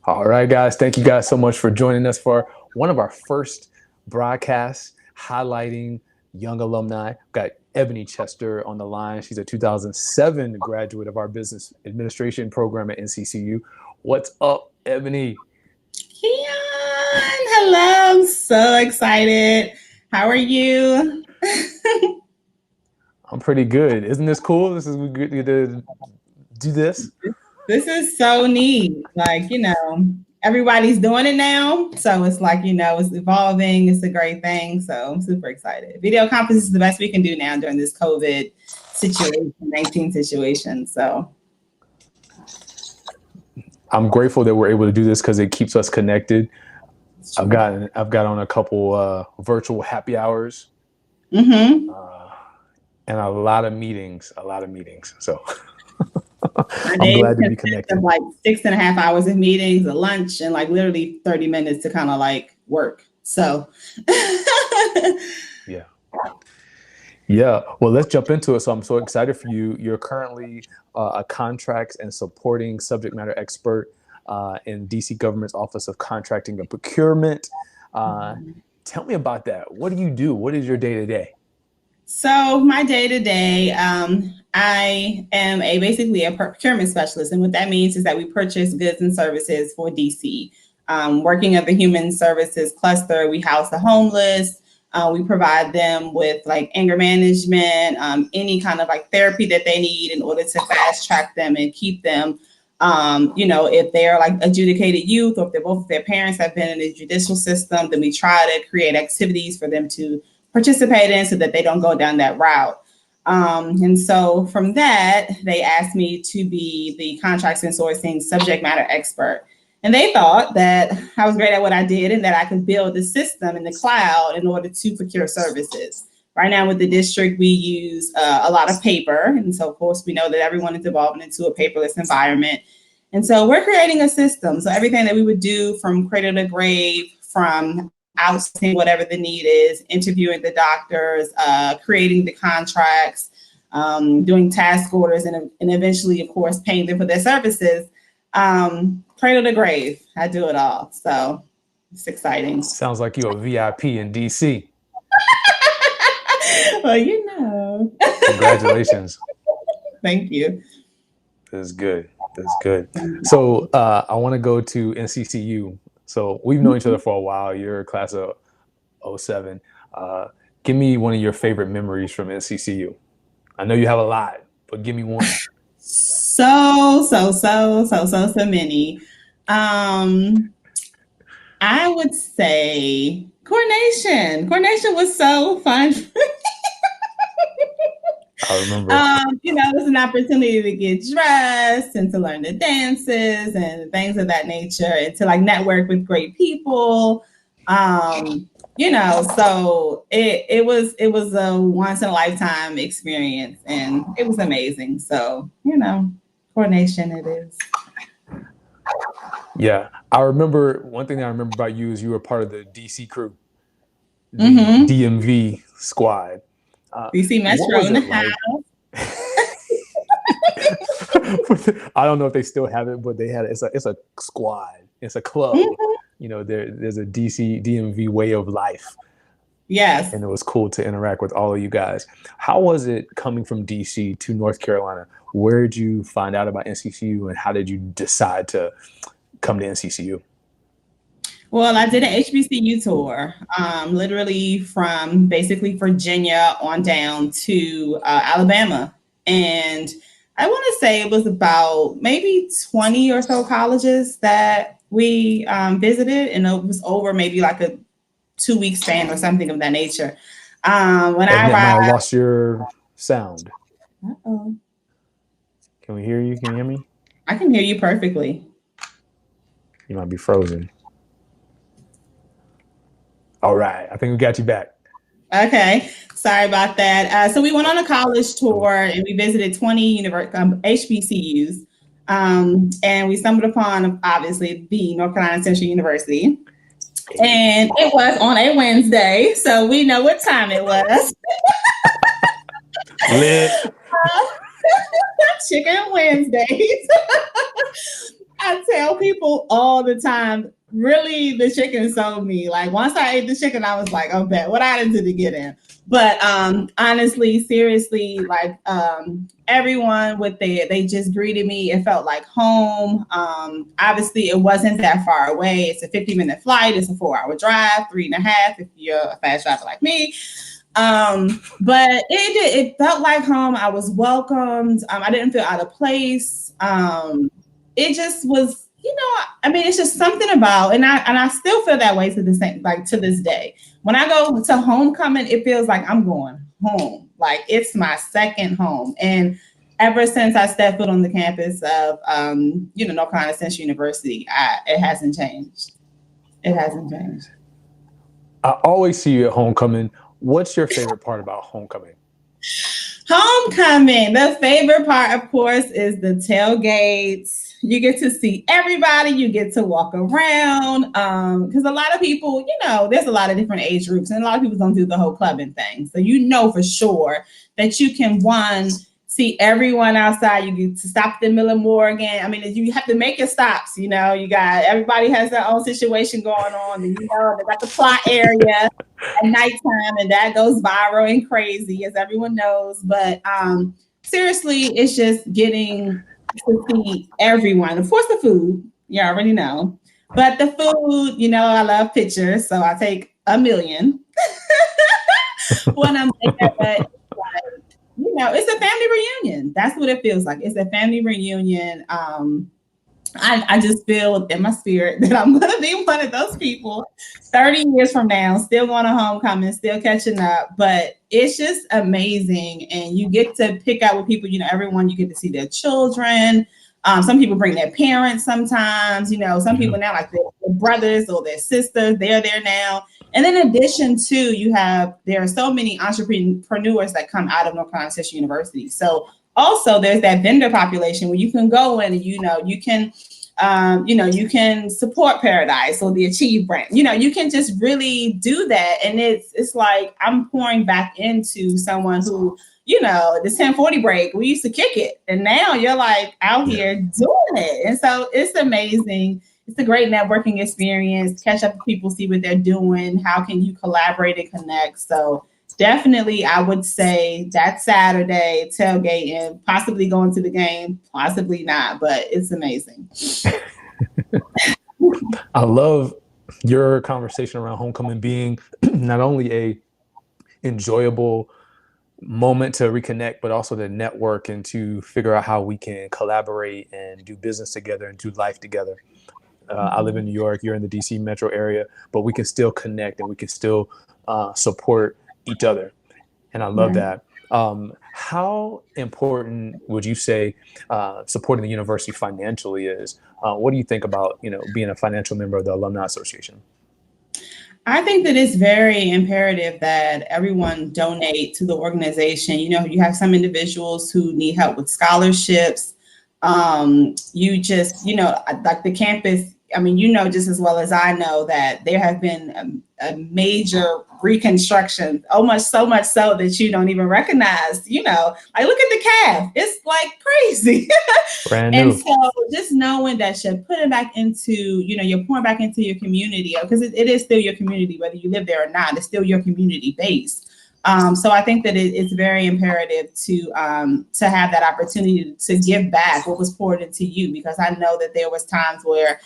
All right, guys. Thank you guys so much for joining us for one of our first broadcasts highlighting young alumni. We've got Ebony Chester on the line. She's a 2007 graduate of our business administration program at NCCU. What's up, Ebony? Kian, hello. I'm so excited. How are you? I'm pretty good. Isn't this cool? This is we get to do this. This is so neat. Everybody's doing it now. So it's it's evolving. It's a great thing. So I'm super excited. Video conference is the best we can do now during this COVID situation, 19 situation. So I'm grateful that we're able to do this because it keeps us connected. I've got on a couple virtual happy hours. Mm-hmm. And a lot of meetings. So I'm glad to be connected. Like 6.5 hours of meetings, a lunch, and like literally 30 minutes to kind of like work. So yeah. Well, let's jump into it. So I'm so excited for you. You're currently a contracts and supporting subject matter expert in DC government's Office of Contracting and Procurement. Tell me about that. What do you do? What is your day to day? So my day to day, I am basically a procurement specialist, and what that means is that we purchase goods and services for DC. Working at the Human Services Cluster, we house the homeless. We provide them with like anger management, any kind of like therapy that they need in order to fast track them and keep them. If they're like adjudicated youth, or if both of their parents have been in the judicial system, then we try to create activities for them to participate in so that they don't go down that route. And so from that, they asked me to be the contracts and sourcing subject matter expert. And they thought that I was great at what I did and that I could build the system in the cloud in order to procure services. Right now with the district, we use a lot of paper. And so, of course, we know that everyone is evolving into a paperless environment. And so we're creating a system. So everything that we would do from cradle to grave, from outsourcing whatever the need is, interviewing the doctors, creating the contracts, doing task orders, and eventually, of course, paying them for their services. Cradle to grave, I do it all. So it's exciting. Sounds like you're a VIP in DC. Well, Congratulations. Thank you. That's good. So I want to go to NCCU. So we've known each other for a while. You're a class of 07. Give me one of your favorite memories from NCCU. I know you have a lot, but give me one. So many. I would say coordination. Coordination was so fun. I remember. It was an opportunity to get dressed and to learn the dances and things of that nature, and to like network with great people. So it was a once in a lifetime experience, and it was amazing. So, coordination it is. Yeah. I remember one thing I remember about you is you were part of the DC crew, the DMV squad. DC Metro in the house. I don't know if they still have it, but they had it's a squad. It's a club. There's a DC DMV way of life. Yes. And it was cool to interact with all of you guys. How was it coming from DC to North Carolina? Where did you find out about NCCU, and how did you decide to come to NCCU? Well, I did an HBCU tour, literally from basically Virginia on down to Alabama. And I want to say it was about maybe 20 or so colleges that we visited, and it was over maybe like a 2-week span or something of that nature. When I arrived, I lost your sound. Uh-oh. Can we hear you? Can you hear me? I can hear you perfectly. You might be frozen. All right. I think we got you back. Okay. Sorry about that. So we went on a college tour and we visited 20 HBCUs. And we stumbled upon, obviously, the North Carolina Central University. And it was on a Wednesday, so we know what time it was. Lit. Chicken Wednesdays. I tell people all the time, really, the chicken sold me. Like once I ate the chicken, I was like, oh, bet what I did to get in. But honestly, seriously, like everyone with they just greeted me. It felt like home. Obviously, it wasn't that far away. It's a 50-minute flight. It's a 4-hour drive, 3.5 if you're a fast driver like me. But it felt like home. I was welcomed. I didn't feel out of place. It just was, I mean, it's just something about, and I still feel that way to this day. When I go to homecoming, it feels like I'm going home. Like it's my second home. And ever since I stepped foot on the campus of, North Carolina Central University, it hasn't changed. It hasn't changed. I always see you at homecoming. What's your favorite part about homecoming? Homecoming. The favorite part, of course, is the tailgates. You get to see everybody. You get to walk around. Because a lot of people, there's a lot of different age groups, and a lot of people don't do the whole clubbing thing. So for sure that you can see everyone outside. You get to stop at the Miller Morgan. I mean, you have to make your stops. You got everybody has their own situation going on, and they got the plot area at nighttime, and that goes viral and crazy, as everyone knows. But seriously, it's just getting to see everyone. Of course, the food, you already know. But the food, I love pictures, so I take 1 million when I'm there. But it's a family reunion. That's what it feels like. It's a family reunion. I just feel in my spirit that I'm going to be one of those people 30 years from now, still going to homecoming, still catching up. But it's just amazing. And you get to pick out with people, everyone, you get to see their children. Some people bring their parents sometimes, some people now like their brothers or their sisters, they're there now. And in addition to, there are so many entrepreneurs that come out of North Carolina Central University. So also there's that vendor population where you can go in and, you can support Paradise or the Achieve brand. You can just really do that. And it's like I'm pouring back into someone who, the 1040 break, we used to kick it. And now you're like out here doing it. And so it's amazing. It's a great networking experience. Catch up with people, see what they're doing. How can you collaborate and connect? So definitely, I would say that Saturday tailgating, possibly going to the game, possibly not, but it's amazing. I love your conversation around homecoming being not only a enjoyable moment to reconnect, but also to network and to figure out how we can collaborate and do business together and do life together. I live in New York, you're in the DC metro area, but we can still connect and we can still support each other. And I love that. How important would you say supporting the university financially is? What do you think about, being a financial member of the Alumni Association? I think that it's very imperative that everyone donate to the organization. You have some individuals who need help with scholarships. You just, like the campus, I mean, just as well as I know that there have been a major reconstruction, almost so much so that you don't even recognize, like look at the calf. It's like crazy. Brand new. And so just knowing that you're putting back into, you're pouring back into your community, because it is still your community, whether you live there or not, it's still your community base. So I think that it's very imperative to have that opportunity to give back what was poured into you, because I know that there was times where,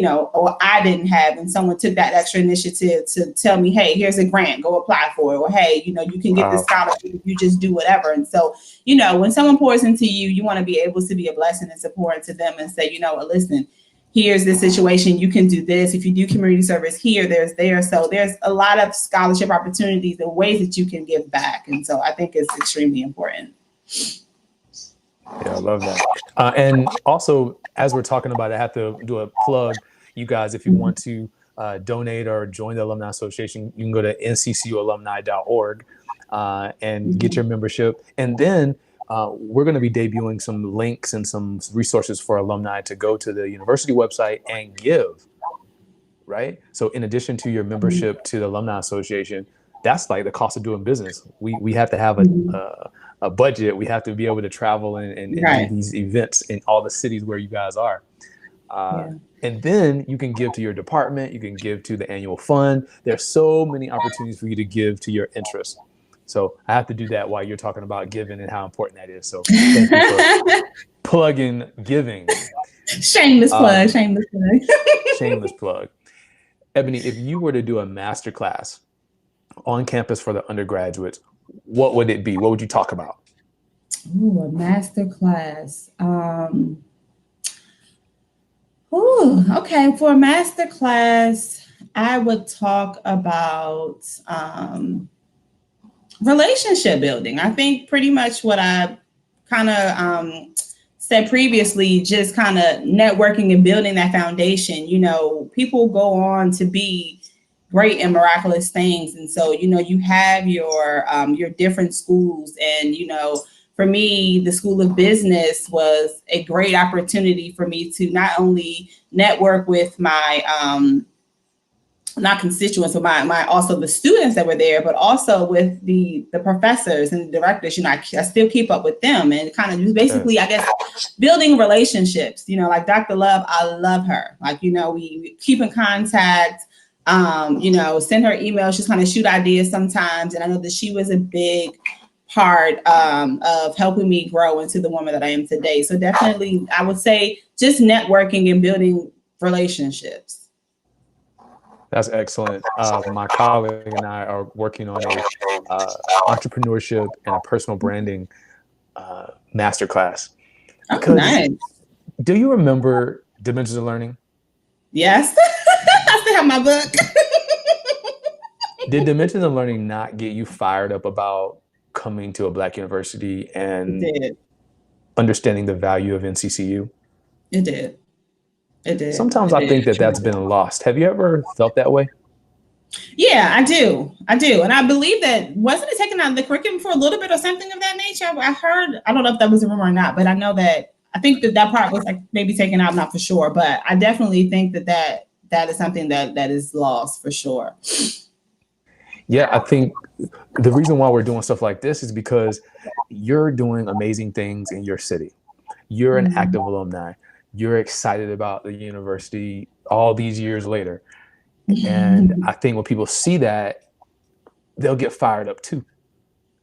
or I didn't have, and someone took that extra initiative to tell me, hey, here's a grant, go apply for it. Or, hey, you can get this scholarship if you just do whatever. And so, when someone pours into you, you want to be able to be a blessing and support into them and say, listen, here's the situation, you can do this. If you do community service here, there's there. So there's a lot of scholarship opportunities and ways that you can give back. And so I think it's extremely important. Yeah, I love that. And also, as we're talking about it, I have to do a plug. You guys, if you want to donate or join the Alumni Association, you can go to nccualumni.org and get your membership. And then we're going to be debuting some links and some resources for alumni to go to the university website and give, right? So in addition to your membership to the Alumni Association, that's like the cost of doing business. We have to have a budget. We have to be able to travel and do these events in all the cities where you guys are. Yeah. And then you can give to your department, you can give to the annual fund. There's so many opportunities for you to give to your interests. So I have to do that while you're talking about giving and how important that is. So thank you for plugging giving. Shameless plug, shameless plug. Shameless plug. Ebony, if you were to do a master class on campus for the undergraduates, what would it be? What would you talk about? Ooh, a master class. Okay. For a master class, I would talk about relationship building. I think pretty much what I kind of said previously, just kind of networking and building that foundation. You know, people go on to be great and miraculous things, and so you have your different schools, and for me, the School of Business was a great opportunity for me to not only network with my not constituents, but my also the students that were there, but also with the professors and the directors. I still keep up with them, and kind of just basically, I guess, building relationships. Like Dr. Love, I love her. Like, we keep in contact. Send her emails. She's kind of shoot ideas sometimes, and I know that she was a big part of helping me grow into the woman that I am today. So definitely, I would say just networking and building relationships. That's excellent. My colleague and I are working on a entrepreneurship and a personal branding masterclass. Oh, nice. Do you remember Dimensions of Learning? Yes. I still have my book. Did Dimensions of Learning not get you fired up about coming to a Black university and understanding the value of NCCU? It did. It did. Sometimes I think that that's been lost. Have you ever felt that way? Yeah, I do. And I believe that, wasn't it taken out of the curriculum for a little bit or something of that nature? I heard, I don't know if that was a rumor or not, but I know that, I think that part was like maybe taken out, not for sure, but I definitely think that is something that is lost for sure. Yeah, I think the reason why we're doing stuff like this is because you're doing amazing things in your city. You're an active alumni. You're excited about the university all these years later. And I think when people see that, they'll get fired up too.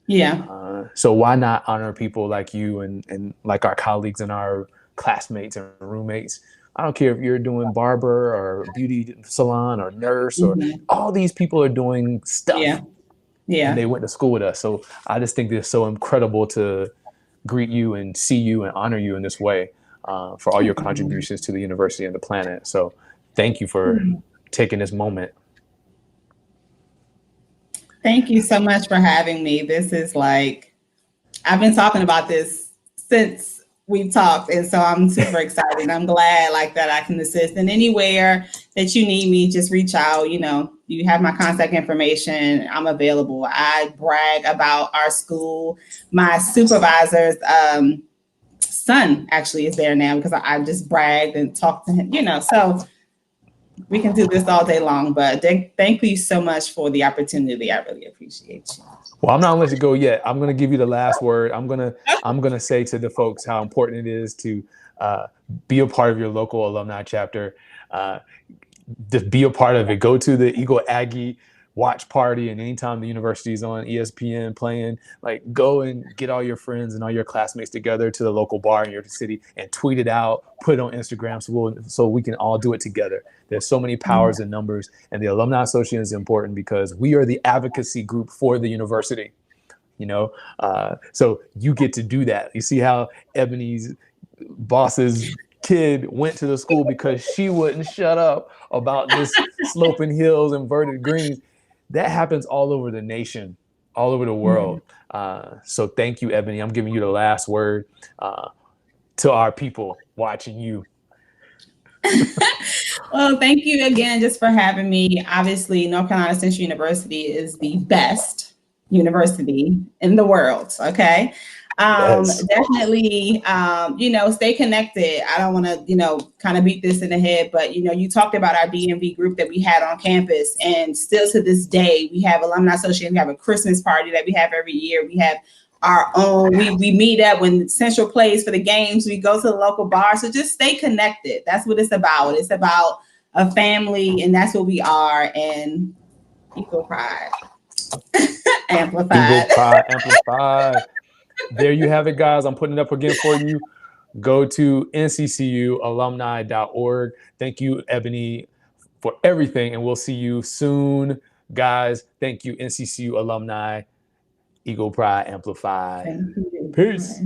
Yeah. So why not honor people like you and like our colleagues and our classmates and roommates? I don't care if you're doing barber or beauty salon or nurse or all these people are doing stuff. Yeah. And they went to school with us. So I just think it's so incredible to greet you and see you and honor you in this way for all your contributions to the university and the planet. So thank you for taking this moment. Thank you so much for having me. This is like, I've been talking about this since we've talked, and so I'm super excited. I'm glad like that I can assist. And anywhere that you need me, just reach out. You have my contact information. I'm available. I brag about our school. My supervisor's son actually is there now because I just bragged and talked to him. So we can do this all day long. But thank you so much for the opportunity. I really appreciate you. Well, I'm not gonna let you go yet. I'm gonna give you the last word. I'm gonna say to the folks how important it is to be a part of your local alumni chapter. Just be a part of it. Go to the Eagle Aggie watch party, and anytime the university is on ESPN playing, like go and get all your friends and all your classmates together to the local bar in your city and tweet it out, put it on Instagram so we can all do it together. There's so many powers in numbers, and the Alumni Association is important because we are the advocacy group for the university. So you get to do that. You see how Ebony's boss's kid went to the school because she wouldn't shut up about this sloping hills and verdant greens. That happens all over the nation, all over the world. So thank you, Ebony. I'm giving you the last word to our people watching you. Well, thank you again just for having me. Obviously, North Carolina Central University is the best university in the world. Okay. Yes. Definitely, stay connected. I don't want to, kind of beat this in the head, but, you talked about our DMV group that we had on campus, and still to this day, we have Alumni Association. We have a Christmas party that we have every year. We have our own. We meet up when Central plays for the games. We go to the local bar. So just stay connected. That's what it's about. It's about a family, and that's what we are. And equal pride amplified. Eagle Pride amplified. There you have it, guys. I'm putting it up again for you. Go to nccualumni.org. Thank you, Ebony, for everything, and we'll see you soon, guys. Thank you, NCCU Alumni. Eagle Pride amplified. Thank you. Peace.